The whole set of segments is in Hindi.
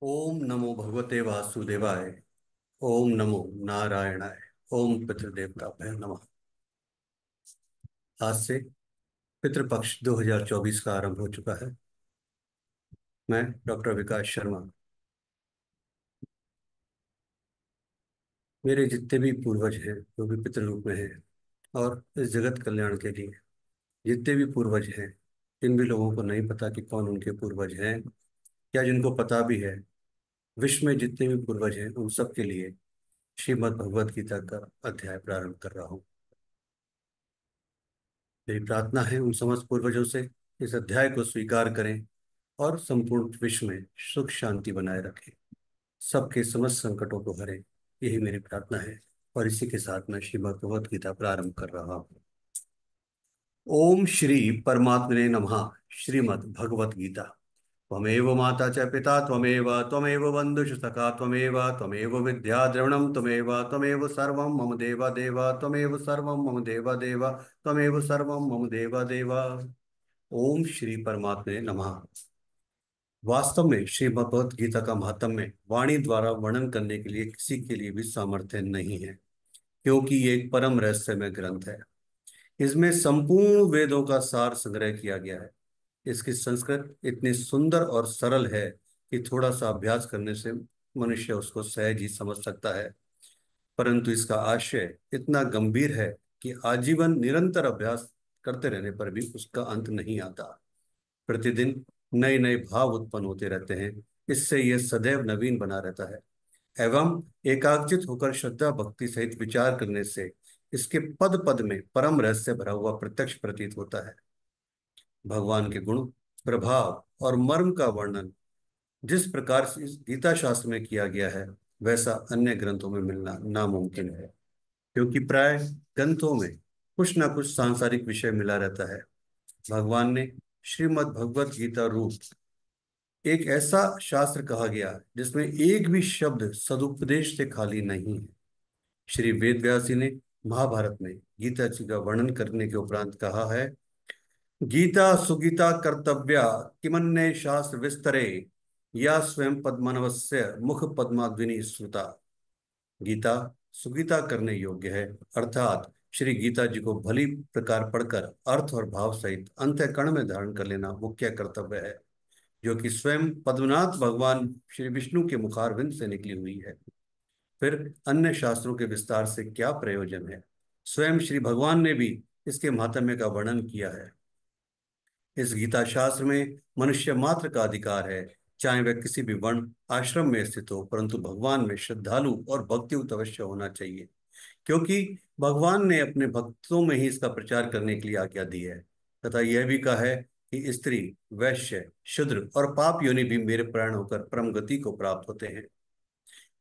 ओम नमो भगवते वासुदेवाय। ओम नमो नारायणाय। ओम पितृदेवताभ्य नमः। आज से पितृपक्ष 2024 का आरंभ हो चुका है। मैं डॉक्टर विकास शर्मा, मेरे जितने भी पूर्वज हैं जो भी पितृ रूप में हैं, और इस जगत कल्याण के लिए जितने भी पूर्वज हैं, जिन भी लोगों को नहीं पता कि कौन उनके पूर्वज हैं, या जिनको पता भी है, विश्व में जितने भी पूर्वज हैं उन सब के लिए श्रीमद् भगवत गीता का अध्याय प्रारंभ कर रहा हूँ। मेरी प्रार्थना है उन समस्त पूर्वजों से, इस अध्याय को स्वीकार करें और संपूर्ण विश्व में सुख शांति बनाए रखें, सबके समस्त संकटों को हरें। यही मेरी प्रार्थना है। और इसी के साथ मैं श्रीमद् भगवत गीता प्रारंभ कर रहा हूँ। ओम श्री परमात्मने नमः। श्रीमद् भगवत गीता। त्वमेव माता च पिता त्वमेव त्वमेव बन्धुश्च सखा त्वमेव त्वमेव विद्या द्रविणं त्वमेव त्वमेव सर्वं मम देव देव त्वमेव सर्वं मम देव देव त्वमेव सर्वं मम देव देव। ओम श्री परमात्मने नमः। वास्तव में श्री भगवत गीता का महात्म्य वाणी द्वारा वर्णन करने के लिए किसी के लिए भी सामर्थ्य नहीं है, क्योंकि ये एक परम रहस्यमय ग्रंथ है। इसमें संपूर्ण वेदों का सार संग्रह किया गया है। इसकी संस्कृत इतनी सुंदर और सरल है कि थोड़ा सा अभ्यास करने से मनुष्य उसको सहज ही समझ सकता है, परंतु इसका आशय इतना गंभीर है कि आजीवन निरंतर अभ्यास करते रहने पर भी उसका अंत नहीं आता। प्रतिदिन नए नए भाव उत्पन्न होते रहते हैं। इससे यह सदैव नवीन बना रहता है, एवं एकाग्रचित होकर श्रद्धा भक्ति सहित विचार करने से इसके पद पद में परम रहस्य भरा हुआ प्रत्यक्ष प्रतीत होता है। भगवान के गुण, प्रभाव और मर्म का वर्णन जिस प्रकार से इस गीता शास्त्र में किया गया है, वैसा अन्य ग्रंथों में मिलना नामुमकिन है, क्योंकि प्राय ग्रंथों में कुछ ना कुछ सांसारिक विषय मिला रहता है। भगवान ने श्रीमद् भगवत गीता रूप एक ऐसा शास्त्र कहा गया जिसमें एक भी शब्द सदुपदेश से खाली नहीं है। श्री वेद व्यास जी ने महाभारत में गीता जी का वर्णन करने के उपरांत कहा है, गीता सुगीता कर्तव्या किमन्ये शास्त्र विस्तरे, या स्वयं पद्मनवस्य मुख पद्माद्विनी श्रुता। गीता सुगीता करने योग्य है, अर्थात श्री गीता जी को भली प्रकार पढ़कर अर्थ और भाव सहित अंतःकरण में धारण कर लेना मुख्य कर्तव्य है, जो कि स्वयं पद्मनाथ भगवान श्री विष्णु के मुखारविंद से निकली हुई है। फिर अन्य शास्त्रों के विस्तार से क्या प्रयोजन है। स्वयं श्री भगवान ने भी इसके महात्म्य का वर्णन किया है। इस गीता शास्त्र में मनुष्य मात्र का अधिकार है, चाहे वह किसी भी वर्ण आश्रम में स्थित हो, परंतु भगवान में श्रद्धालु और भक्तियुक्त अवश्य होना चाहिए, क्योंकि भगवान ने अपने भक्तों में ही इसका प्रचार करने के लिए आज्ञा दी है, तथा यह भी कहा है कि स्त्री, वैश्य, शूद्र और पाप योनि भी मेरे प्राण होकर परम गति को प्राप्त होते हैं।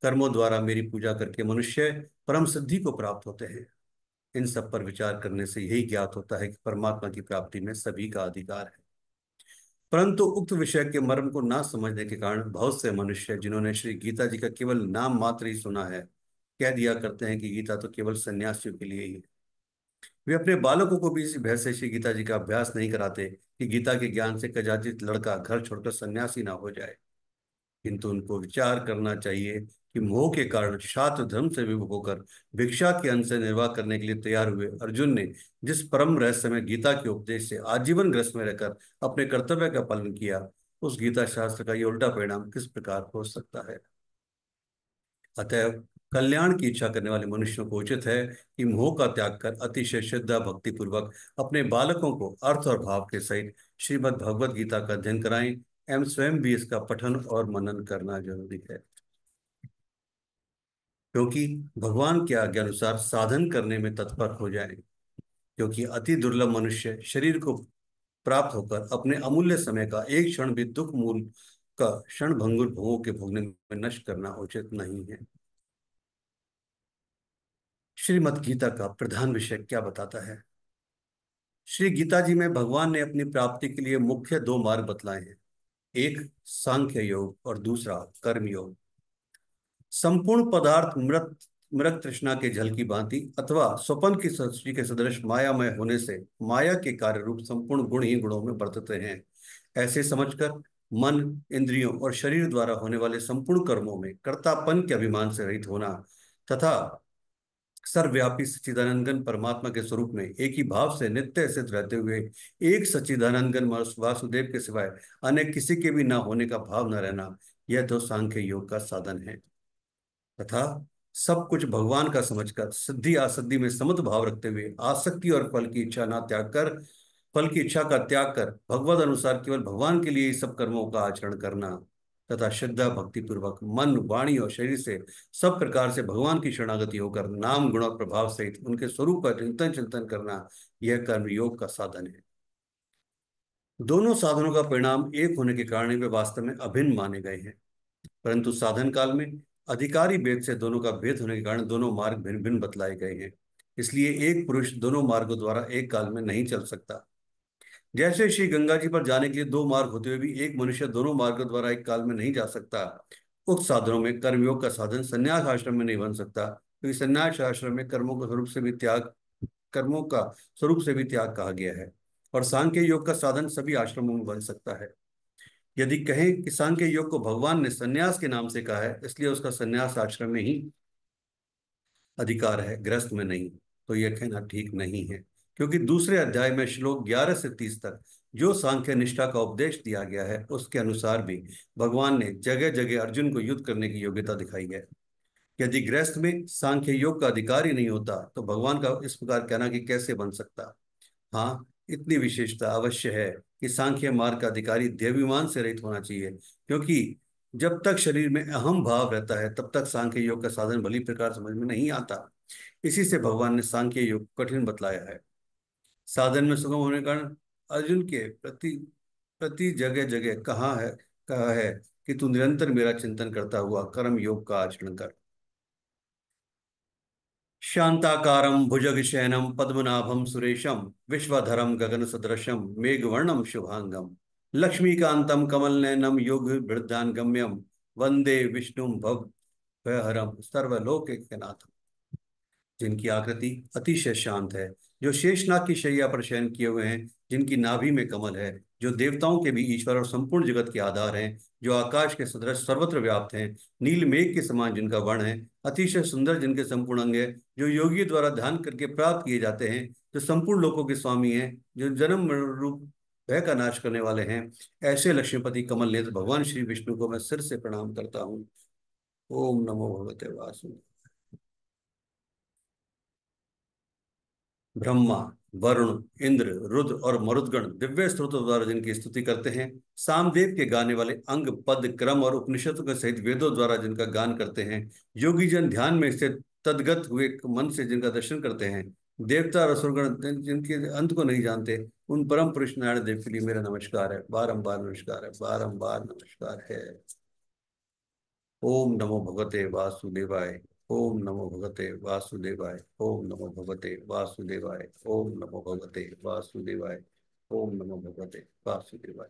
कर्मों द्वारा मेरी पूजा करके मनुष्य परम सिद्धि को प्राप्त होते हैं। इन सब पर विचार करने से यही ज्ञात होता है कि परमात्मा की प्राप्ति में सभी का अधिकार है। परंतु उक्त विषय के मर्म को ना समझने के कारण बहुत से मनुष्य, जिन्होंने श्री गीता जी का केवल नाम मात्र ही सुना है, कह दिया करते हैं कि गीता तो केवल सन्यासियों के लिए ही है। वे अपने बालकों को भी इसी भय से श्री गीता जी का अभ्यास नहीं कराते कि गीता के ज्ञान से कदाचित लड़का घर छोड़कर सन्यासी ना हो जाए। किंतु उनको विचार करना चाहिए कि मोह के कारण शास्त्र धर्म से विमुख होकर भिक्षा के अन्न से निर्वाह करने के लिए तैयार हुए अर्जुन ने जिस परम रहस्यमय गीता के उपदेश से आजीवन ग्रस्त में रहकर अपने कर्तव्य का पालन किया, उस गीता शास्त्र का ये उल्टा परिणाम किस प्रकार हो सकता है। अतएव कल्याण की इच्छा करने वाले मनुष्यों को उचित है कि मोह का त्याग कर अतिशय श्रद्धा भक्ति पूर्वक अपने बालकों को अर्थ और भाव के सहित श्रीमद् भगवत गीता का अध्ययन कराएं, एवं स्वयं भी इसका पठन और मनन करना जरूरी है। क्योंकि भगवान के आज्ञा अनुसार साधन करने में तत्पर हो जाएं, क्योंकि अति दुर्लभ मनुष्य शरीर को प्राप्त होकर अपने अमूल्य समय का एक क्षण भी दुख मूल का क्षण भंगुर भोगों के भोगने में नष्ट करना उचित नहीं है। श्रीमद् गीता का प्रधान विषय क्या बताता है। श्री गीता जी में भगवान ने अपनी प्राप्ति के लिए मुख्य दो मार्ग बतलाए हैं, एक सांख्य योग और दूसरा कर्म योग। संपूर्ण पदार्थ मृत मृग तृष्णा के जल की भांति अथवा स्वपन की सृष्टि के सदृश मायामय होने से माया के कार्य रूप संपूर्ण गुण ही गुणों में बरतते हैं, ऐसे समझकर मन, इंद्रियों और शरीर द्वारा होने वाले संपूर्ण कर्मों में कर्तापन के अभिमान से रहित होना तथा सर्वव्यापी सच्चिदानंदन परमात्मा के स्वरूप में एक ही भाव से नित्य स्थित रहते हुए एक सच्चिदानंदन वासुदेव के सिवाय अन्य किसी के भी ना होने का भाव न रहना, यह तो सांख्य योग का साधन है। तथा सब कुछ भगवान का समझकर सिद्धि आसद्धि में समत भाव रखते हुए आसक्ति और फल की इच्छा ना त्याग कर, फल की इच्छा का त्याग कर भगवत अनुसार केवल भगवान के लिए ही सब कर्मों का आचरण करना तथा श्रद्धा भक्ति पूर्वक मन, वाणी और शरीर से सब प्रकार से भगवान की शरणागति होकर नाम, गुण और प्रभाव सहित उनके स्वरूप का चिंतन चिंतन करना, यह कर्म योग का साधन है। दोनों साधनों का परिणाम एक होने के कारण वे वास्तव में अभिन्न माने गए हैं, परंतु साधन काल में अधिकारी भेद से दोनों का भेद होने के कारण दोनों मार्ग भिन्न भिन्न बतलाए गए हैं। इसलिए एक पुरुष दोनों मार्गों द्वारा एक काल में नहीं चल सकता। जैसे श्री गंगा जी पर जाने के लिए दो मार्ग होते हुए भी एक मनुष्य दोनों मार्गों द्वारा एक काल में नहीं जा सकता, उक्त साधनों में कर्मयोग का साधन संन्यास आश्रम में नहीं बन सकता, क्योंकि संन्यास आश्रम में कर्मों का स्वरूप से भी त्याग कहा गया है। और सांख्य योग का साधन सभी आश्रमों में बन सकता है। यदि कहें कि सांख्य योग को भगवान ने संन्यास के नाम से कहा है, इसलिए उसका संन्यास आश्रम में ही अधिकार है, गृहस्थ में नहीं, तो यह कहना ठीक नहीं है। क्योंकि दूसरे अध्याय में श्लोक 11 से 30 तक जो सांख्य निष्ठा का उपदेश दिया गया है, उसके अनुसार भी भगवान ने जगह जगह अर्जुन को युद्ध करने की योग्यता दिखाई है। यदि गृहस्थ में सांख्य योग का अधिकार ही नहीं होता, तो भगवान का इस प्रकार कहना कि कैसे बन सकता। हाँ, इतनी विशेषता अवश्य है कि सांख्य मार्ग का अधिकारी देहाभिमान से रहित होना चाहिए, क्योंकि जब तक शरीर में अहम भाव रहता है तब तक सांख्य योग का साधन भली प्रकार समझ में नहीं आता। इसी से भगवान ने सांख्य योग कठिन बतलाया है। साधन में सुगम होने के कारण अर्जुन के प्रति प्रति जगह जगह कहा है कि तू निरंतर मेरा चिंतन करता हुआ कर्म योग का आचरण कर। शांताकारं भुजगशयनं पद्मनाभं सुरेशं विश्वधरं गगनसदृशं मेघवर्णं शुभांगं लक्ष्मीकान्तं कमलनयनं योगिवृद्धान्गम्यं वंदे विष्णुं भवभयहरं सर्वलोकैकनाथम्। जिनकी आकृति अतिशय शांत है, जो शेषनाग की शैया पर शयन किए हुए हैं, जिनकी नाभि में कमल है, जो देवताओं के भी ईश्वर और संपूर्ण जगत के आधार हैं, जो आकाश के सदृश सर्वत्र व्याप्त हैं, नील मेघ के समान जिनका वर्ण है, अतिशय सुंदर जिनके संपूर्ण अंग है, जो योगी द्वारा ध्यान करके प्राप्त किए जाते हैं, जो संपूर्ण लोकों के स्वामी हैं, जो जन्म मरण रूप भय का नाश करने वाले हैं, ऐसे लक्ष्मीपति कमल नेत्र भगवान श्री विष्णु को मैं सिर से प्रणाम करता हूँ। ओम नमो भगवते वासुदेव। ब्रह्मा, वरुण, इंद्र, रुद्र और मरुदगण दिव्य स्त्रोतों द्वारा जिनकी स्तुति करते हैं, सामदेव के गाने वाले अंग, पद, क्रम और उपनिषदों के सहित वेदों द्वारा जिनका गान करते हैं, योगी जन ध्यान में स्थित तदगत हुए मन से जिनका दर्शन करते हैं, देवता और असुरगण जिनके अंत को नहीं जानते, उन परम पुरुष नारायण देव के लिए मेरा नमस्कार है, बारंबार नमस्कार है, बारंबार नमस्कार है। ओम नमो भगवते वासुदेवाय। ओम नमो भगवते वासुदेवाय। ओम नमो भगवते वासुदेवाय। ओम नमो भगवते वासुदेवाय। ओम नमो भगवते वासुदेवाय।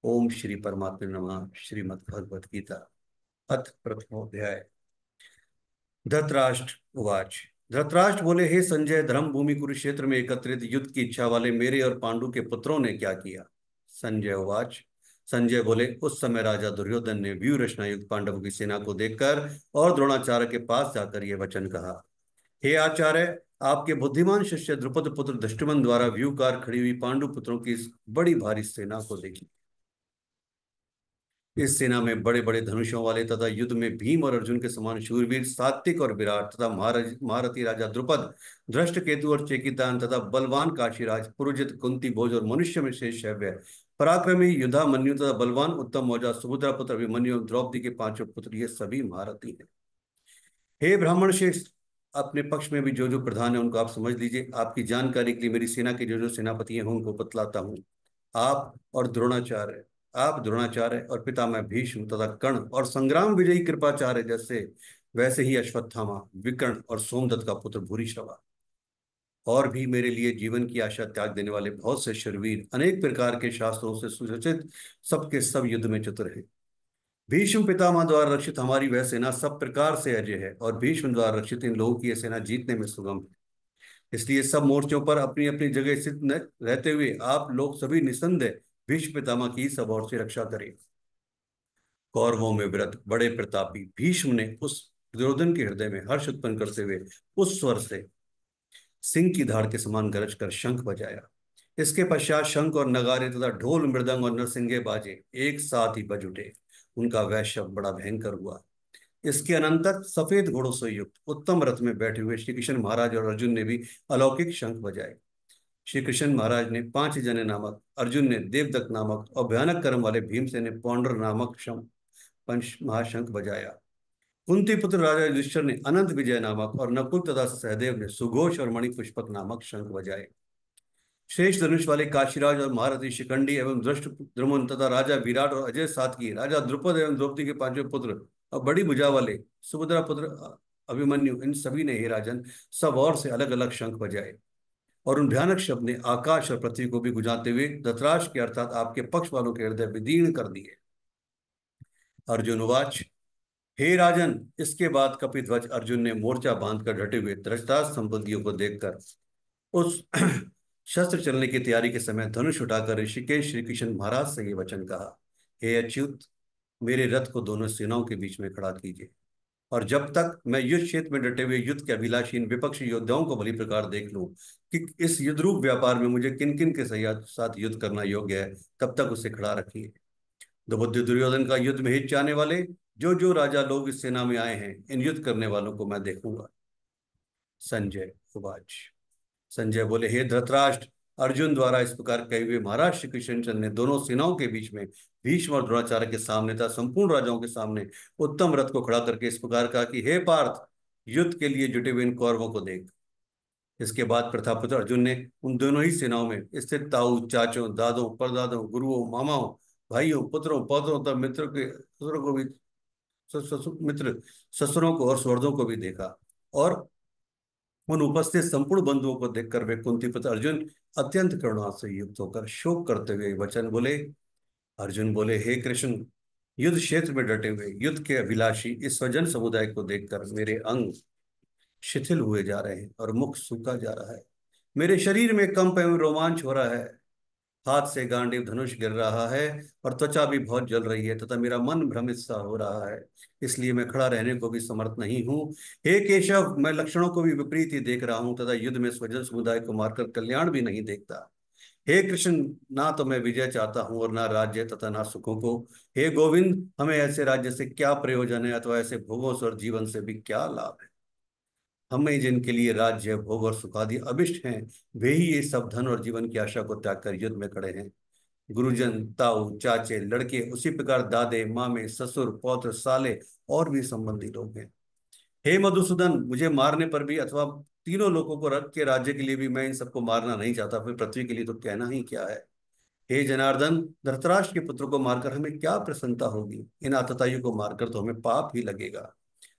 ओम श्री परमात्मा नमः। श्रीमद् भगवद गीता अथ प्रथमोध्याय। धृतराष्ट्र उवाच। धृतराष्ट्र बोले, हे संजय, धर्म भूमि कुरुक्षेत्र में एकत्रित युद्ध की इच्छा वाले मेरे और पांडु के पुत्रों ने क्या किया। संजय उवाच। संजय बोले, उस समय राजा दुर्योधन ने व्यूह रचना युक्त पांडवों की सेना को देखकर और द्रोणाचार्य के पास जाकर यह वचन कहा, हे आचार्य, आपके बुद्धिमान शिष्य द्रुपद पुत्र धृष्टुमन द्वारा व्यूहकार खड़ी हुई पांडु पुत्रों की इस बड़ी भारी सेना को देखिए। इस सेना में बड़े बड़े धनुषों वाले तथा युद्ध में भीम और अर्जुन के समान शूरवीर सात्विक और विराट तथा महारथी राजा द्रुपद, धृष्टकेतु और चेकितान तथा बलवान काशीराज पुरुजित, कुंती भोज और मनुष्य में शेष शैव्य, पराक्रमी युधामन्यु तथा बलवान उत्तम मौजा, सुभद्रा पुत्र अभिमन्यु, द्रौपदी के पांचों पुत्र, ये सभी महारथी हैं। हे ब्राह्मण श्रेष्ठ, अपने पक्ष में भी जो जो प्रधान है उनको आप समझ लीजिए। आपकी जानकारी के लिए मेरी सेना के जो जो सेनापति हैं उनको बतलाता हूँ। आप और द्रोणाचार्य आप द्रोणाचार्य और पितामह भीष्म तथा कर्ण और संग्राम विजयी कृपाचार्य जैसे वैसे ही अश्वत्थामा, विकर्ण और सोमदत्त का पुत्र भूरिश्रवा, और भी मेरे लिए जीवन की आशा त्याग देने वाले बहुत से शूरवीर अनेक प्रकार के शास्त्रों से सुसज्जित सबके सब युद्ध में चतुर हैं। भीष्म पितामह द्वारा रक्षित हमारी वह सेना सब प्रकार से अजय है, और भीष्म द्वारा रक्षित इन लोगों की यह सेना जीतने में सुगम है। इसलिए सब मोर्चों पर अपनी अपनी जगह स्थित रहते हुए आप लोग सभी निसंदेह भीष्म पितामह की सब ओर से रक्षा करे। कौरवों में विरत बड़े प्रतापी भीष्म ने उस दुर्योधन के हृदय में हर्ष उत्पन्न करते हुए उस स्वर से सिंह की धाड़ के समान गरज कर शंख बजाया। इसके पश्चात शंख और नगारे तथा ढोल मृदंग और नरसिंगे बाजे एक साथ ही बज उठे। उनका वह शब्द बड़ा भयंकर हुआ। इसके अनंतर सफेद घोड़ों से युक्त उत्तम रथ में बैठे हुए श्री कृष्ण महाराज और अर्जुन ने भी अलौकिक शंख बजाए। श्री कृष्ण महाराज ने पांच जने नामक, अर्जुन ने देवदत्त नामक और भयानक कर्म वाले भीमसेन ने पौंड्र नामक पंच महाशंख बजाया। कुंती पुत्र राजा युधिष्ठिर ने अनंत विजय नामक और नकुल तथा सहदेव ने सुघोष और मणिपुष्पक नामक शंख बजाए। शेष धनुष वाले काशीराज और महारथी शिखंडी एवं दृष्ट द्रुमन तथा राजा विराट और अजय सातकी, राजा द्रुपद एवं द्रौपदी के पांचों पुत्र और बड़ी भुजा वाले सुभद्रा पुत्र अभिमन्यु, इन सभी ने हे राजन सब और से अलग अलग शंख बजाए। और उन भयानक शब्द ने आकाश और पृथ्वी को भी गुंजाते हुए धतराष्ट्र के अर्थात आपके पक्ष वालों के हृदय विदीर्ण कर दिए। अर्जुन उवाच, हे राजन। इसके बाद कपिध्वज अर्जुन ने मोर्चा बांधकर डटे हुए धृतराष्ट्र संबंधियों को देखकर उस शस्त्र चलने की तैयारी के समय धनुष उठाकर ऋषिकेश श्री कृष्ण महाराज से ये वचन कहा, हे अच्युत, मेरे रथ को दोनों सेनाओं के बीच में खड़ा कीजिए, और जब तक मैं युद्ध क्षेत्र में डटे हुए युद्ध के अभिलाषी इन विपक्षी योद्धाओं को भली प्रकार देख लूं कि इस युद्धरूप व्यापार में मुझे किन किन के साथ युद्ध करना योग्य है, तब तक उसे खड़ा रखिए। द्रौपदी दुर्योधन का युद्ध में हित चाहने वाले जो जो राजा लोग इस सेना में आए हैं, इन युद्ध करने वालों को मैं देखूंगा। संजय उवाच। संजय बोले, हे धृतराष्ट्र, अर्जुन द्वारा इस प्रकार कहे हुए महाराज श्री कृष्णचंद्र ने दोनों सेनाओं के बीच में भीष्म और द्रोणाचार्य के सामने तथा संपूर्ण राजाओं के सामने उत्तम रथ को खड़ा करके इस प्रकार कहा कि हे पार्थ, युद्ध के लिए जुटे हुए इन कौरवों को देख। इसके बाद प्रतापपुत्र अर्जुन ने उन दोनों ही सेनाओं में स्थित ताऊ, चाचों, दादों, परदादों, गुरुओं, मामाओं, भाइयों, पुत्रों, पौत्रों तथा मित्रों के ससुरों को भी मित्र ससुरों को और स्वर्दों को भी देखा। और उन उपस्थित संपूर्ण बंधुओं को देखकर वे कुंती पुत्र अर्जुन अत्यंत करुणा से युक्त होकर शोक करते हुए वचन बोले। अर्जुन बोले, हे कृष्ण, युद्ध क्षेत्र में डटे हुए युद्ध के अभिलाषी इस स्वजन समुदाय को देखकर मेरे अंग शिथिल हुए जा रहे हैं और मुख सूखा जा रहा है। मेरे शरीर में कंप एवं रोमांच हो रहा है, हाथ से गांडीव धनुष गिर रहा है और त्वचा भी बहुत जल रही है तथा मेरा मन भ्रमित सा हो रहा है, इसलिए मैं खड़ा रहने को भी समर्थ नहीं हूँ। हे केशव, मैं लक्षणों को भी विपरीत ही देख रहा हूँ तथा युद्ध में स्वजन समुदाय को मारकर कल्याण भी नहीं देखता। हे कृष्ण, ना तो मैं विजय चाहता हूँ और ना राज्य तथा ना सुखों को। हे गोविंद, हमें ऐसे राज्य से क्या प्रयोजन है अथवा ऐसे भोगों से और जीवन से भी क्या लाभ है। हमें जिनके लिए राज्य, भोग और सुखादि अभिष्ट हैं, वे ही ये सब धन और जीवन की आशा को त्याग कर युद्ध में खड़े हैं। गुरुजन, ताऊ, चाचे, लड़के, उसी प्रकार दादे, मामे, ससुर, पौत्र, साले और भी संबंधी लोग हैं। हे मधुसूदन, मुझे मारने पर भी अथवा तीनों लोगों को रख के राज्य के लिए भी मैं इन सबको मारना नहीं चाहता, फिर पृथ्वी के लिए तो कहना ही क्या है। हे जनार्दन, धृतराष्ट्र के पुत्र को मारकर हमें क्या प्रसन्नता होगी, इन आतताइयों को मारकर तो हमें पाप ही लगेगा।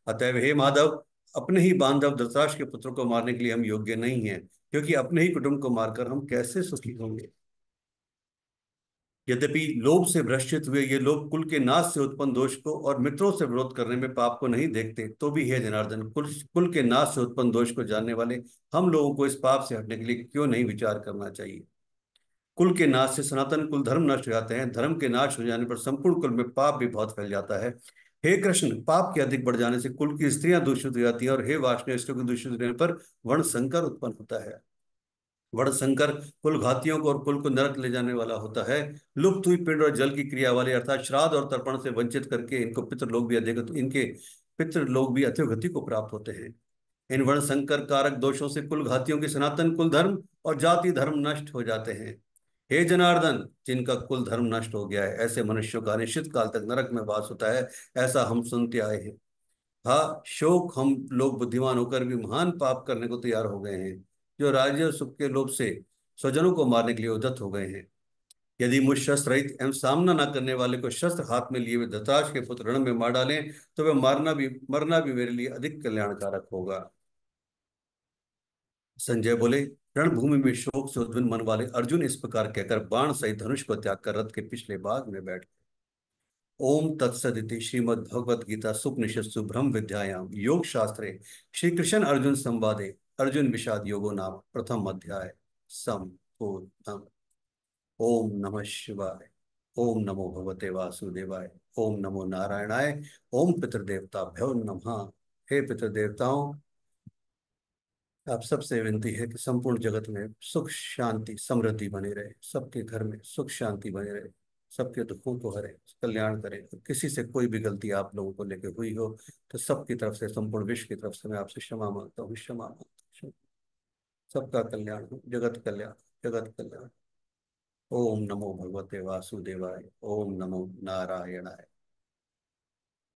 अतएव हे माधव, अपने ही बांधव धृतराष्ट्र के पुत्र को मारने के लिए हम योग्य नहीं हैं, क्योंकि अपने ही कुटुंब को मारकर हम कैसे सुखी होंगे। यद्यपि लोभ से भ्रष्टित हुए ये लोग कुल के नाश से उत्पन्न दोष को और मित्रों से विरोध करने में पाप को नहीं देखते, तो भी हे जनार्दन, कुल के नाश से उत्पन्न दोष को जानने वाले हम लोगों को इस पाप से हटने के लिए क्यों नहीं विचार करना चाहिए। कुल के नाश से सनातन कुल धर्म नष्ट हो जाते हैं, धर्म के नाश हो जाने पर संपूर्ण कुल में पाप भी बहुत फैल जाता है। हे कृष्ण, पाप के अधिक बढ़ जाने से कुल की स्त्रियां दूषित हो जाती हैं, और हे वाष्णव, स्त्रियों के दूषित होने पर वर्ण संकर उत्पन्न होता है। वर्ण संकर कुल घातियों को और कुल को नरक ले जाने वाला होता है। लुप्त हुई पिंड और जल की क्रिया वाले अर्थात श्राद्ध और तर्पण से वंचित करके इनको पितृलोक भी अधिक, इनके पितृलोक भी अधोगति को प्राप्त होते हैं। इन वर्ण संकर कारक दोषों से कुल घातियों के सनातन कुल धर्म और जाति धर्म नष्ट हो जाते हैं। हे जनार्दन, जिनका कुल धर्म नष्ट हो गया है, ऐसे मनुष्यों का अनिश्चित काल तक नरक में वास होता है, ऐसा हम सुनते आए हैं। हाँ शोक, हम लोग बुद्धिमान होकर भी महान पाप करने को तैयार हो गए हैं, जो राज्य और सुख के लोभ से स्वजनों को मारने के लिए उद्यत हो गए हैं। यदि मुझ शस्त्र रहित एवं सामना न करने वाले को शस्त्र हाथ में लिए हुए धृतराष्ट्र के पुत्र रण में मार डालें, तो वह मरना भी मेरे लिए अधिक कल्याणकारक होगा। संजय बोले, रणभूमि में शोक से उद्विग्न मन वाले अर्जुन इस प्रकार कहकर बाण सहित धनुष को त्याग कर रथ के पिछले भाग में बैठ गए। ओम तत्सदिति श्रीमद् भगवद गीता सुपनिषत्सु ब्रह्म विद्यायाम योग शास्त्रे श्री कृष्ण अर्जुन संवादे अर्जुन विषाद योगो नाम प्रथम अध्याय संपूर्णम्। ओम नमः शिवाय। ओम नमो भगवते वासुदेवाय। ओम नमो नारायणाय। ओम पितृदेवताभ्यो नमः। हे पितृदेवताओं, आप सबसे विनती है कि संपूर्ण जगत में सुख शांति समृद्धि बनी रहे, सबके घर में सुख शांति बनी रहे, सबके दुखों को हरे, कल्याण करे। किसी से कोई भी गलती आप लोगों को लेकर हुई हो तो सबकी तरफ से, संपूर्ण विश्व की तरफ से मैं आपसे क्षमा मांगता हूँ, क्षमा मांगता हूँ। सबका कल्याण हो, जगत कल्याण, जगत कल्याण। ओम नमो भगवते वासुदेवाय। ओम नमो नारायणाय।